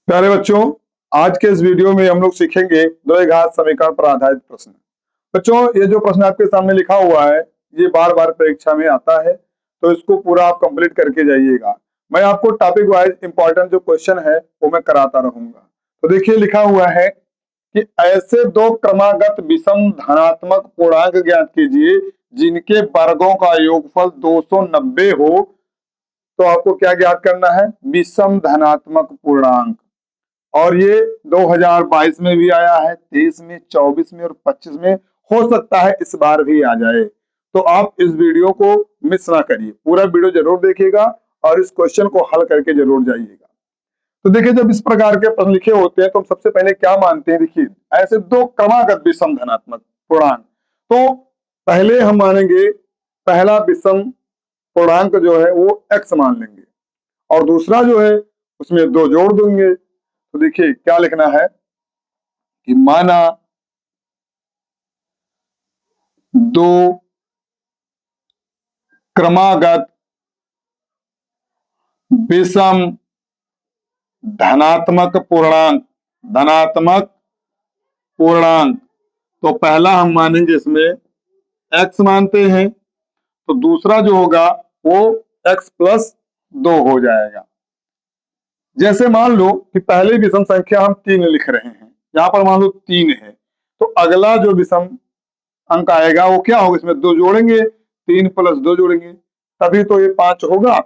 प्यारे बच्चों, आज के इस वीडियो में हम लोग सीखेंगे द्विघात समीकरण पर आधारित प्रश्न। बच्चों, ये जो प्रश्न आपके सामने लिखा हुआ है, ये बार बार परीक्षा में आता है, तो इसको पूरा आप कंप्लीट करके जाइएगा। मैं आपको टॉपिक वाइज इंपॉर्टेंट जो क्वेश्चन है वो मैं कराता रहूंगा। तो देखिए, लिखा हुआ है कि ऐसे दो क्रमागत विषम धनात्मक पूर्णांक ज्ञात कीजिए जिनके वर्गों का योगफल 290 हो। तो आपको क्या ज्ञात करना है? विषम धनात्मक पूर्णांक। और ये 2022 में भी आया है, 23 में, 24 में और 25 में। हो सकता है इस बार भी आ जाए। तो आप इस वीडियो को मिस ना करिए, पूरा वीडियो जरूर देखिएगा और इस क्वेश्चन को हल करके जरूर जाइएगा। तो देखिए, जब इस प्रकार के प्रश्न लिखे होते हैं तो हम सबसे पहले क्या मानते हैं? देखिए, ऐसे दो क्रमागत विषम धनात्मक पूर्णांक, तो पहले हम मानेंगे पहला विषम पूर्णांक जो है वो x मान लेंगे और दूसरा जो है उसमें दो जोड़ देंगे। तो देखिए क्या लिखना है कि माना दो क्रमागत विषम धनात्मक पूर्णांक। तो पहला हम मानेंगे इसमें x मानते हैं, तो दूसरा जो होगा वो x प्लस 2 हो जाएगा। जैसे मान लो कि पहले विषम संख्या हम 3 लिख रहे हैं, यहां पर मान लो 3 है, तो अगला जो विषम अंक आएगा वो क्या होगा? इसमें 2 जोड़ेंगे, 3 प्लस 2 जोड़ेंगे, तभी तो ये 5 होगा।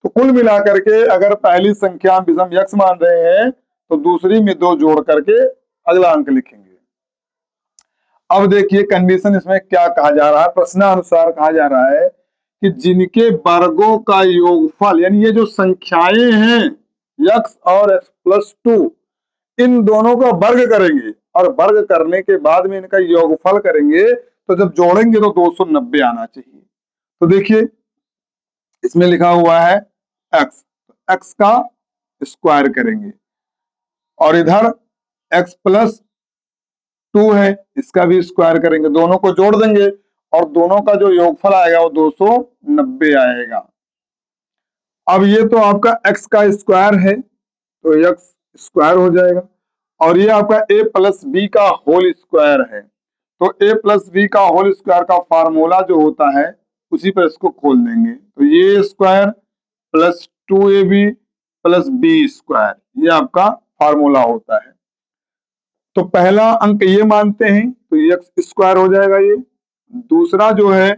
तो कुल मिलाकर के अगर पहली संख्या हम विषम x मान रहे हैं तो दूसरी में 2 जोड़ करके अगला अंक लिखेंगे। अब देखिए कंडीशन इसमें क्या कहा जा रहा है, प्रश्नानुसार कहा जा रहा है कि जिनके वर्गों का योगफल, यानी ये जो संख्याएं हैं x और x प्लस 2, इन दोनों का वर्ग करेंगे और वर्ग करने के बाद में इनका योगफल करेंगे, तो जब जोड़ेंगे तो 290 आना चाहिए। तो देखिए इसमें लिखा हुआ है x, x का स्क्वायर करेंगे और इधर x प्लस 2 है, इसका भी स्क्वायर करेंगे, दोनों को जोड़ देंगे और दोनों का जो योगफल आएगा वो 290 आएगा। अब ये तो आपका x का स्क्वायर है, तो x स्क्वायर हो जाएगा और ये आपका a प्लस बी का होल स्क्वायर है। तो a प्लस बी का होल स्क्वायर का फार्मूला जो होता है उसी पर इसको खोल देंगे, तो ये square plus 2ab plus B square, ये आपका फार्मूला होता है। तो पहला अंक ये मानते हैं तो एक्स स्क्वायर हो जाएगा ये। दूसरा जो है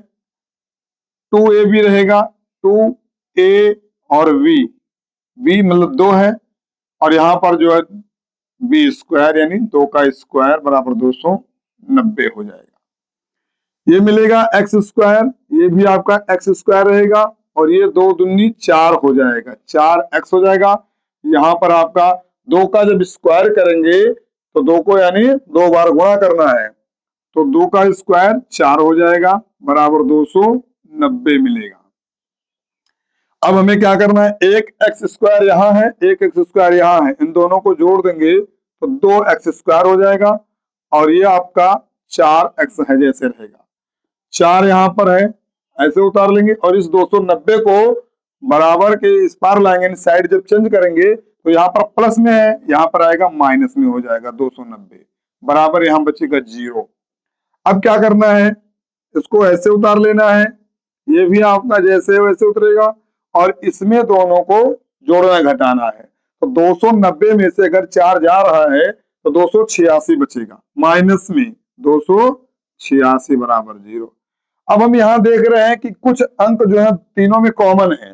2ab रहेगा, 2a और v मतलब 2 है और यहाँ पर जो है बी स्क्वायर यानी 2 का स्क्वायर बराबर 290 हो जाएगा। ये मिलेगा एक्स स्क्वायर, ये भी आपका एक्स स्क्वायर रहेगा और ये 2 दूनी 4 हो जाएगा, 4x हो जाएगा। यहाँ पर आपका 2 का जब स्क्वायर करेंगे तो 2 को यानी 2 बार गुणा करना है, तो 2 का स्क्वायर 4 हो जाएगा बराबर 290 मिलेगा। अब हमें क्या करना है? एक एक्स स्क्वायर यहाँ है, एक एक्स स्क्वायर यहाँ है, इन दोनों को जोड़ देंगे तो 2x स्क्वायर हो जाएगा और ये आपका 4x है जैसे रहेगा। 4 यहाँ पर है, ऐसे उतार लेंगे और इस 290 को बराबर के इस पार लाएंगे, साइड जब चेंज करेंगे तो यहाँ पर प्लस में है, यहाँ पर आएगा माइनस में हो जाएगा 290 बराबर यहाँ बचेगा 0। अब क्या करना है? इसको ऐसे उतार लेना है, ये भी आपका जैसे वैसे उतरेगा और इसमें दोनों को जोड़ना घटाना है। तो 290 में से अगर 4 जा रहा है तो 286 बचेगा, माइनस में 286 बराबर 0। अब हम यहाँ देख रहे हैं कि कुछ अंक जो है तीनों में कॉमन है,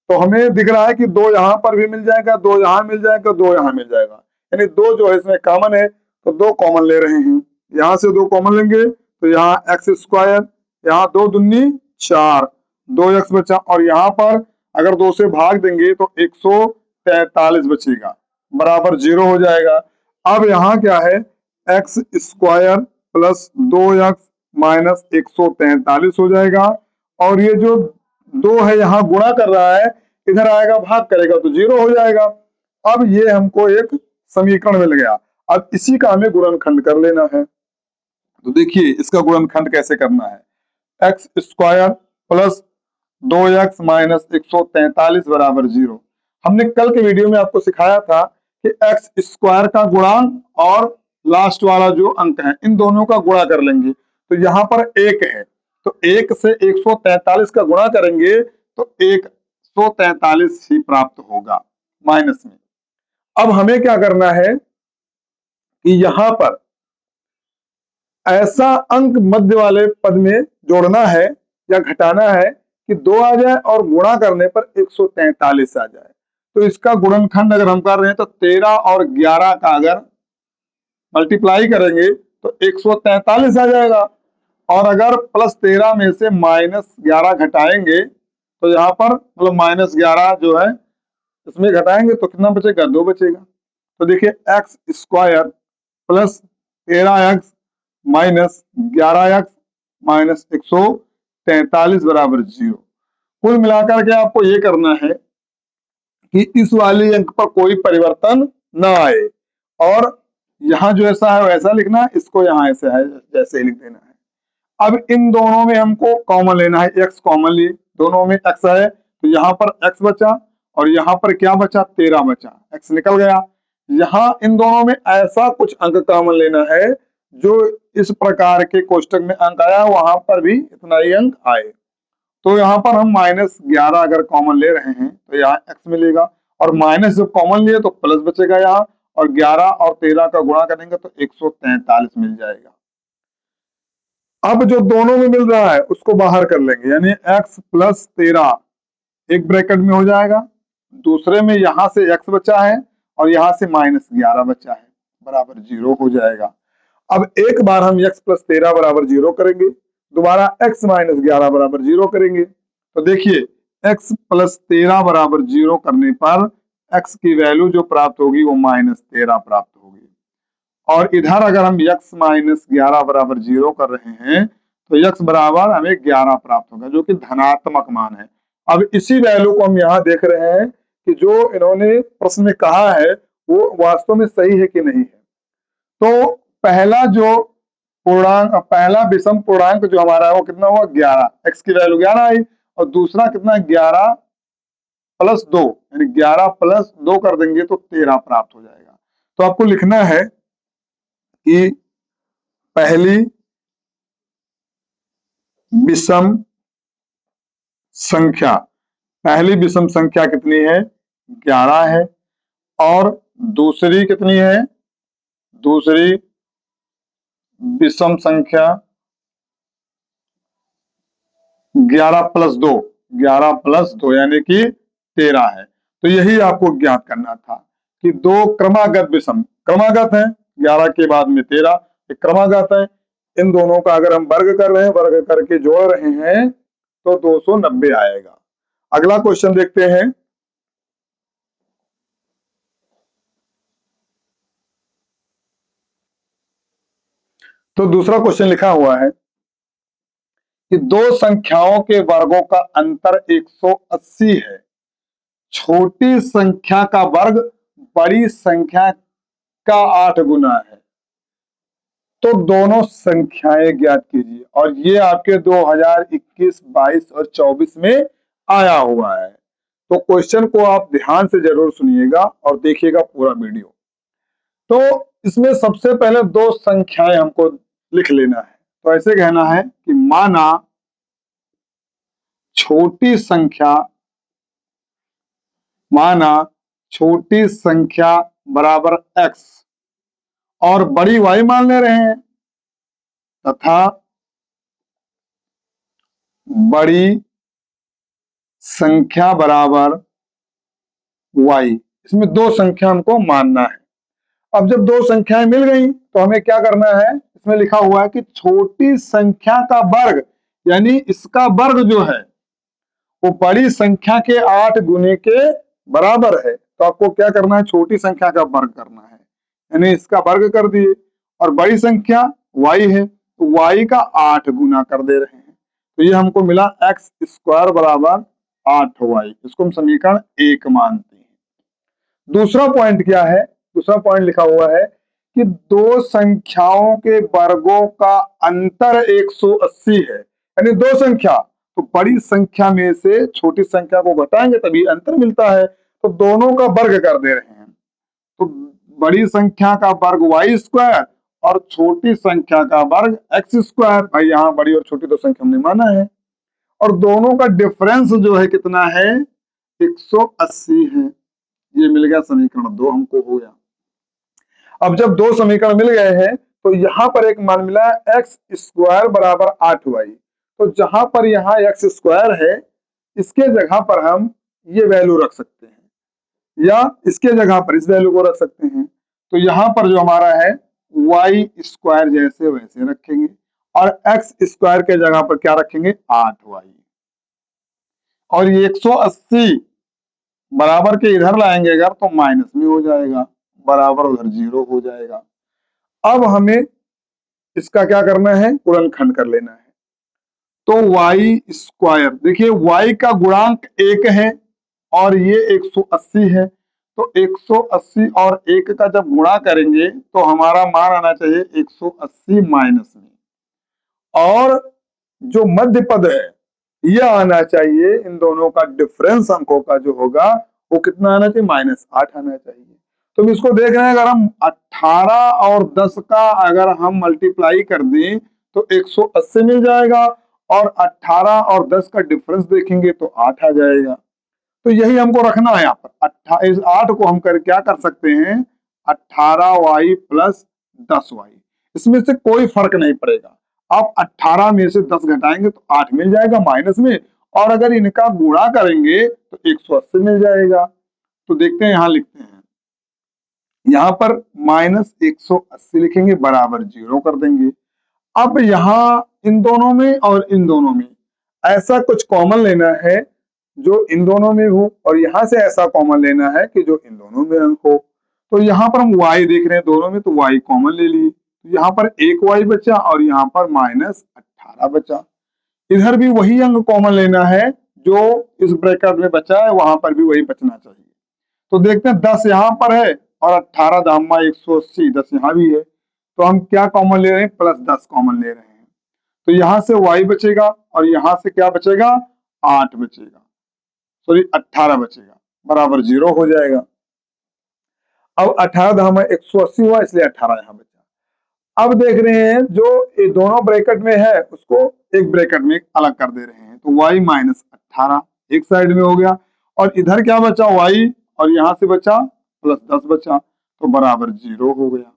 तो हमें दिख रहा है कि 2 यहाँ पर भी मिल जाएगा, 2 यहाँ मिल जाएगा, 2 यहाँ मिल जाएगा, यानी 2 जो है इसमें कॉमन है, तो 2 कॉमन ले रहे हैं। यहाँ से 2 कॉमन लेंगे तो यहाँ एक्स स्क्वायर, यहाँ 2 दूनी 4, 2x बचा और यहाँ पर अगर 2 से भाग देंगे तो 143 बचेगा बराबर 0 हो जाएगा। अब यहाँ क्या है? X square plus 2x minus 143 हो जाएगा और ये जो 2 है यहाँ गुणा कर रहा है, इधर आएगा भाग करेगा तो 0 हो जाएगा। अब ये हमको एक समीकरण मिल गया, अब इसी का हमें गुणनखंड कर लेना है। तो देखिए इसका गुणनखंड कैसे करना है? X square plus 2x minus 143 बराबर 0। हमने कल के वीडियो में आपको सिखाया था कि एक्स स्क्वायर का गुणांक और लास्ट वाला जो अंक है इन दोनों का गुणा कर लेंगे। तो यहाँ पर 1 है, तो 1 से 143 का गुणा करेंगे तो 143 ही प्राप्त होगा माइनस में। अब हमें क्या करना है कि यहां पर ऐसा अंक मध्य वाले पद में जोड़ना है या घटाना है कि 2 आ जाए और गुणा करने पर 143 आ जाए। तो इसका गुणनखंड अगर हम कर रहे हैं तो 13 और 11 का अगर मल्टीप्लाई करेंगे तो 143 आ जाएगा। और अगर +13 में से -11 घटाएंगे तो यहाँ पर मतलब -11 जो है इसमें घटाएंगे तो कितना बचेगा, 2 बचेगा। तो देखिए x square plus 13x minus 11x minus 143 बराबर 0। कुल मिलाकर के आपको ये करना है कि इस वाले अंक पर कोई परिवर्तन ना आए और यहाँ जो ऐसा है वैसा लिखना है, इसको यहाँ ऐसा है जैसे ही लिख देना है। अब इन दोनों में हमको कॉमन लेना है, x कॉमन लिए, दोनों में x है तो यहाँ पर x बचा और यहाँ पर क्या बचा, 13 बचा, x निकल गया। यहाँ इन दोनों में ऐसा कुछ अंक कॉमन लेना है जो इस प्रकार के कोष्टक में अंक आया वहां पर भी इतना ही अंक आए। तो यहाँ पर हम -11 अगर कॉमन ले रहे हैं तो यहाँ x मिलेगा और माइनस जब कॉमन लिए तो प्लस बचेगा यहाँ, और 11 और 13 का गुणा करेंगे तो 143 मिल जाएगा। अब जो दोनों में मिल रहा है उसको बाहर कर लेंगे, यानी x + 13 एक ब्रैकेट में हो जाएगा, दूसरे में यहां से x बचा है और यहां से -11 बचा है बराबर 0 हो जाएगा। अब एक बार हम x + 13 बराबर 0 करेंगे, दोबारा x - 11 बराबर 0 करेंगे। तो देखिए x + 13 बराबर 0 करने पर x की वैल्यू जो प्राप्त होगी वो -13 प्राप्त होगी। और इधर अगर हम x - 11 बराबर 0 कर रहे हैं तो x बराबर हमें 11 प्राप्त होगा जो कि धनात्मक मान है। अब इसी वैल्यू को हम यहाँ देख रहे हैं कि जो इन्होंने प्रश्न में कहा है वो वास्तव में सही है कि नहीं है। तो पहला जो पूर्णांक, पहला विषम पूर्णांक जो हमारा है वो कितना हुआ, 11, x की वैल्यू 11 आई, और दूसरा कितना 11 + 2 यानी 11 + 2 कर देंगे तो 13 प्राप्त हो जाएगा। तो आपको लिखना है कि पहली विषम संख्या, पहली विषम संख्या कितनी है, 11 है, और दूसरी कितनी है, दूसरी विषम संख्या 11 + 2, 11 + 2 यानी कि 13 है। तो यही आपको ज्ञात करना था कि दो क्रमागत विषम, क्रमागत है 11 के बाद में 13, एक क्रमागत है, इन दोनों का अगर हम वर्ग कर रहे हैं, वर्ग करके जोड़ रहे हैं तो 290 आएगा। अगला क्वेश्चन देखते हैं। तो दूसरा क्वेश्चन लिखा हुआ है कि दो संख्याओं के वर्गों का अंतर 180 है, छोटी संख्या का वर्ग बड़ी संख्या का 8 गुना है, तो दोनों संख्याएं ज्ञात कीजिए। और ये आपके 2021, 22 और 24 में आया हुआ है। तो क्वेश्चन को आप ध्यान से जरूर सुनिएगा और देखिएगा पूरा वीडियो। तो इसमें सबसे पहले दो संख्याएं हमको लिख लेना है। तो ऐसे कहना है कि माना छोटी संख्या, माना छोटी संख्या बराबर x और बड़ी y मान ले रहे हैं, तथा बड़ी संख्या बराबर y। इसमें दो संख्या हमको मानना है। अब जब दो संख्याएं मिल गई तो हमें क्या करना है, इसमें लिखा हुआ है कि छोटी संख्या का वर्ग, यानी इसका वर्ग जो है वो बड़ी संख्या के 8 गुने के बराबर है। तो आपको क्या करना है, छोटी संख्या का वर्ग करना है, यानी इसका वर्ग कर दिए, और बड़ी संख्या y है तो y का 8 गुना कर दे रहे हैं। तो ये हमको मिला x² बराबर 8y। इसको हम समीकरण 1 मानते हैं। दूसरा पॉइंट क्या है, दूसरा पॉइंट लिखा हुआ है कि दो संख्याओं के वर्गों का अंतर 180 है, यानी दो संख्या, तो बड़ी संख्या में से छोटी संख्या को घटाएंगे तभी अंतर मिलता है, तो दोनों का वर्ग कर दे रहे हैं। तो बड़ी संख्या का वर्ग वाई स्क्वायर और छोटी संख्या का वर्ग एक्स स्क्वायर। भाई यहाँ बड़ी और छोटी तो संख्या हमने माना है, और दोनों का डिफरेंस जो है कितना है, 180 है। ये मिल गया समीकरण 2 हमको हो गया। अब जब दो समीकरण मिल गए हैं तो यहाँ पर एक मान मिला एक्स स्क्वायर बराबर 8y। तो जहां पर यहाँ एक्स स्क्वायर है इसके जगह पर हम ये वैल्यू रख सकते हैं या इसके जगह पर इस वैल्यू को रख सकते हैं। तो यहाँ पर जो हमारा है वाई स्क्वायर जैसे वैसे रखेंगे और एक्स स्क्वायर के जगह पर क्या रखेंगे 8y। और ये 180 बराबर के इधर लाएंगे अगर तो माइनस में हो जाएगा, बराबर उधर 0 हो जाएगा। अब हमें इसका क्या करना है, गुणनखंड कर लेना है। तो वाई स्क्वायर, देखिए वाई का गुणांक 1 है और ये 180 है। तो 180 और 1 का जब गुणा करेंगे तो हमारा मान आना चाहिए 180 माइनस में, और जो मध्य पद है यह आना चाहिए, इन दोनों का डिफरेंस अंकों का जो होगा वो कितना आना चाहिए, -8 आना चाहिए। तो इसको देख रहे हैं, अगर हम 18 और 10 का अगर हम मल्टीप्लाई कर दें तो 180 मिल जाएगा, और 18 और 10 का डिफरेंस देखेंगे तो 8 आ जाएगा। तो यही हमको रखना है यहाँ पर। इस 8 को हम कर क्या कर सकते हैं, 18y प्लस 10y, इसमें से कोई फर्क नहीं पड़ेगा। आप 18 में से 10 घटाएंगे तो 8 मिल जाएगा माइनस में, और अगर इनका गुणा करेंगे तो 180 मिल जाएगा। तो देखते हैं, यहां लिखते हैं, यहां पर -180 लिखेंगे बराबर 0 कर देंगे। अब यहां इन दोनों में और इन दोनों में ऐसा कुछ कॉमन लेना है जो इन दोनों में हो, और यहां से ऐसा कॉमन लेना है कि जो इन दोनों में हो। तो यहां पर हम y देख रहे हैं दोनों में, तो y कॉमन ले लिए, यहाँ पर एक y बचा और यहाँ पर -18 बचा। इधर भी वही अंक कॉमन लेना है जो इस ब्रैकेट में बचा है, वहां पर भी वही बचना चाहिए। तो देखते हैं 10 यहाँ पर है और 18 दामा 180, 10 यहाँ भी है, तो हम क्या कॉमन ले रहे हैं, +10 कॉमन ले रहे हैं। तो यहां से y बचेगा और यहां से क्या बचेगा, 8 बचेगा, सॉरी 18 बचेगा, बराबर 0 हो जाएगा। अब 18 दामा 180 हुआ, इसलिए 18 यहाँ बचा। अब देख रहे हैं जो ये दोनों ब्रैकेट में है उसको एक ब्रैकेट में अलग कर दे रहे हैं, तो y -18 एक साइड में हो गया, और इधर क्या बचा y, और यहां से बचा +10 बचा, तो बराबर 0 हो गया।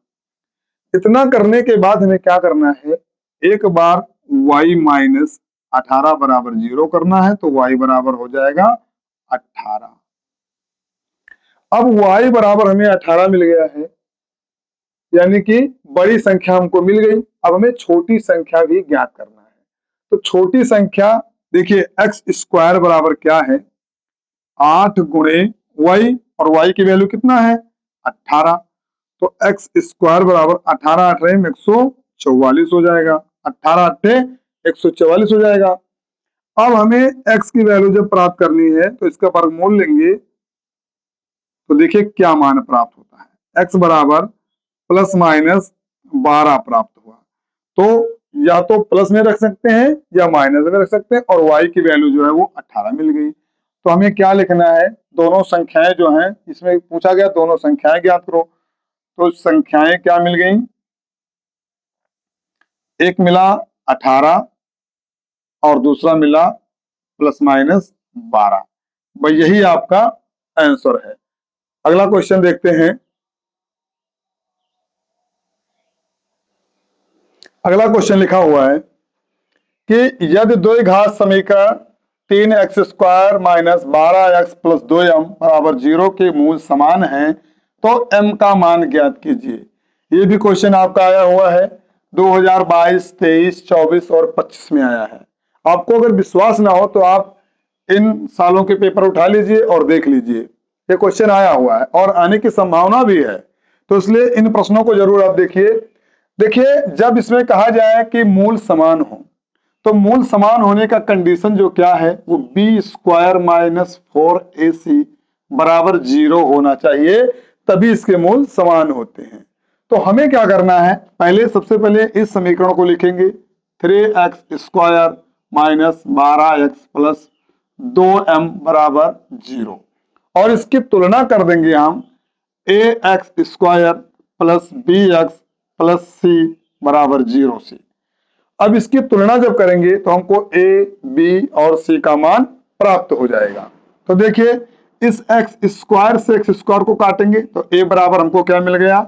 इतना करने के बाद हमें क्या करना है, एक बार y -18 बराबर 0 करना है, तो y बराबर हो जाएगा 18। अब y बराबर हमें 18 मिल गया है, यानी कि बड़ी संख्या हमको मिल गई। अब हमें छोटी संख्या भी ज्ञात करना है। तो छोटी संख्या देखिए एक्स स्क्वायर बराबर क्या है, 8 गुणे y, और y की वैल्यू कितना है 18। तो एक्स स्क्वायर बराबर 18 8 144 हो जाएगा, 18 8 144 हो जाएगा। अब हमें x की वैल्यू जब प्राप्त करनी है तो इसका वर्गमूल लेंगे, तो देखिए क्या मान प्राप्त होता है, x बराबर ±12 प्राप्त हुआ। तो या तो प्लस में रख सकते हैं या माइनस में रख सकते हैं, और y की वैल्यू जो है वो 18 मिल गई। तो हमें क्या लिखना है, दोनों संख्याएं जो हैं, इसमें पूछा गया दोनों संख्याएं ज्ञात करो। तो संख्याएं क्या मिल गई, एक मिला 18 और दूसरा मिला ±12। भाई यही आपका आंसर है। अगला क्वेश्चन देखते हैं। अगला क्वेश्चन लिखा हुआ है कि यदि द्विघात समीकरण 3x स्क्वायर -12x + 2m बराबर 0 के मूल समान हैं तो m का मान ज्ञात कीजिए। ये भी क्वेश्चन आपका आया हुआ है 2022, 23, 24 और 25 में आया है। आपको अगर विश्वास ना हो तो आप इन सालों के पेपर उठा लीजिए और देख लीजिए, ये क्वेश्चन आया हुआ है और आने की संभावना भी है, तो इसलिए इन प्रश्नों को जरूर आप देखिए। देखिए जब इसमें कहा जाए कि मूल समान हो, तो मूल समान होने का कंडीशन जो क्या है, वो b² - 4ac बराबर 0 होना चाहिए, तभी इसके मूल समान होते हैं। तो हमें क्या करना है, पहले सबसे पहले इस समीकरण को लिखेंगे 3x² - 12x + 2m बराबर 0, और इसकी तुलना कर देंगे हम A X square plus B X plus C बराबर 0 से। अब इसकी तुलना जब करेंगे तो हमको ए बी और सी का मान प्राप्त हो जाएगा। तो देखिए इस एक्स स्क्वायर से एक्स स्क्वायर को काटेंगे तो ए बराबर हमको क्या मिल गया,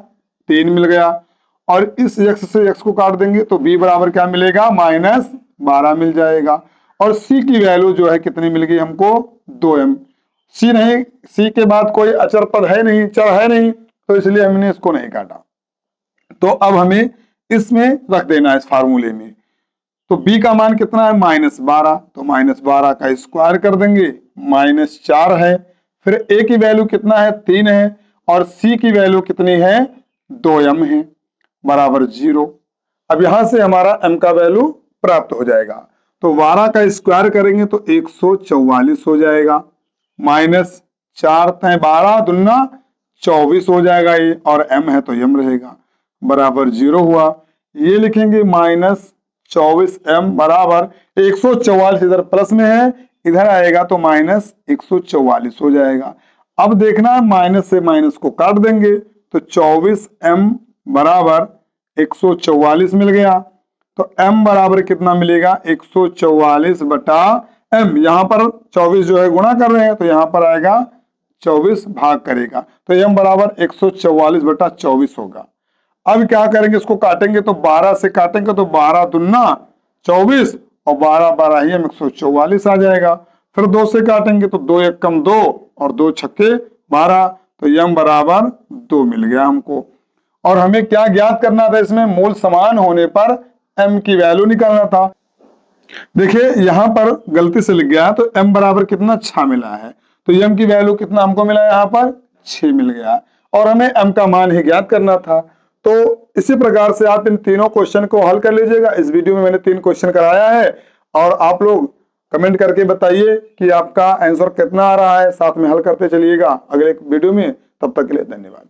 3 मिल गया, और इस एक्स से एक्स को काट देंगे तो बी बराबर क्या मिलेगा, -12 मिल जाएगा। और सी की वैल्यू जो है कितनी मिल गई हमको, 2m। सी नहीं, सी के बाद कोई अचर पद है नहीं, चर है नहीं, तो इसलिए हमने इसको नहीं काटा। तो अब हमें इसमें रख देना है इस फार्मूले में। तो b का मान कितना है, -12, तो -12 का स्क्वायर कर देंगे, -4 है। फिर a की वैल्यू कितना है, 3 है, और c की वैल्यू कितनी है, 2m है, बराबर 0। अब यहां से हमारा m का वैल्यू प्राप्त हो जाएगा। तो 12 का स्क्वायर करेंगे तो 144 हो जाएगा, -4 12 दूना 24 हो जाएगा ये, और m है तो m रहेगा, बराबर 0 हुआ। ये लिखेंगे -24m बराबर 144, इधर प्लस में है, इधर आएगा तो -144 हो जाएगा। अब देखना माइनस से माइनस को काट देंगे तो 24m बराबर 144 मिल गया। तो m बराबर कितना मिलेगा, 144 बटा m। यहाँ पर 24 जो है गुणा कर रहे हैं तो यहाँ पर आएगा 24 भाग करेगा, तो m बराबर 144 बटा 24 होगा। अब क्या करेंगे, इसको काटेंगे तो 12 से काटेंगे तो 12 दूना 24, और 12 12 ही 144 आ जाएगा। फिर 2 से काटेंगे तो 2 1 कम 2 और 2 छक्के 12, तो m बराबर 2 मिल गया हमको। और हमें क्या ज्ञात करना था, इसमें मूल समान होने पर m की वैल्यू निकालना था। देखिए यहाँ पर गलती से लिख गया, तो m बराबर कितना 6 मिला है, तो m की वैल्यू कितना हमको मिला, यहाँ पर 6 मिल गया, और हमें m का मान ही ज्ञात करना था। तो इसी प्रकार से आप इन तीनों क्वेश्चन को हल कर लीजिएगा। इस वीडियो में मैंने 3 क्वेश्चन कराया है, और आप लोग कमेंट करके बताइए कि आपका आंसर कितना आ रहा है, साथ में हल करते चलिएगा अगले वीडियो में। तब तक के लिए धन्यवाद।